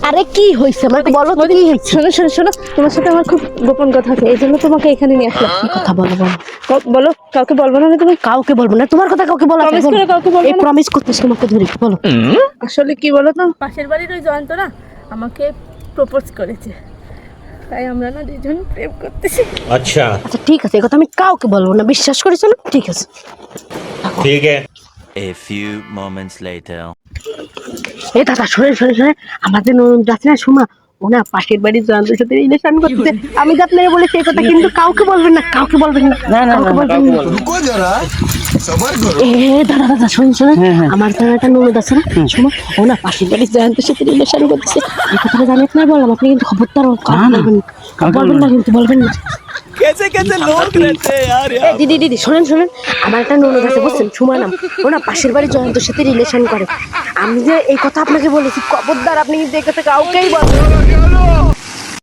আরে কি হয়েছে আমাকে বলো তো, কি হয়েছে? শোনো শোনো শোনো, তোমার সাথে আমার খুব গোপন কথা আছে, এই জন্য তোমাকে এখানে নিয়ে আসলাম। কি কথা বলো বলো? বলো, কাউকে বলবো না তুমি? কাউকে বলবো না, তোমার কথা কাউকে বলা Promise করে কাউকে বলবো এই না? প্রমিস করতেছ তোমাকে ধরে, বলো। আসলে কি বলো তো, পাশের বাড়ির ওই জয়ন্ত না আমাকে প্রপোজ করেছে, তাই আমরা না দুজন প্রেম করতেছি। अच्छा আচ্ছা ঠিক আছে, এই কথা আমি কাউকে বলবো না, বিশ্বাস করেছো না? ঠিক আছে। ठीक है। A few moments later. এ দাদা শোনেন শোনেন শোনেন, আমাদের ননদ আছে না সুমা, ওনা পাশের বাড়ির জয়ন্তের সাথে রিলেশন করতেছে। আমি যে আপনাকে বলেছি এই কথা, কিন্তু কাউকে বলবেন না, কাউকে বলবেন না, কাউকে বলবেন না। रुको जरा सबर करो। এ দাদা দাদা শোনেন শোনেন, আমার তো একটা ননদ আছে না সুমা, ওনা পাশের বাড়ির জয়ন্তের সাথে রিলেশন করতেছে। এই কথাটা জানি আপনার বললাম, আপনি কিন্তু খবরদার বলবেন না, কিন্তু বলবেন না। कैसे कैसे लोग रहते हैं यार এই দিদি দিদি শোনেন শোনেন, আমার একটা ননদ আছে বুঝছেন, সুমা নাম, ওনা পাশের বাড়ির জয়ন্তের সাথে রিলেশন করে। আমি যে এই কথা আপনাকে বলেছি, খবরদার আপনি কিন্তু এই কথা কাউকেই বলবেন না।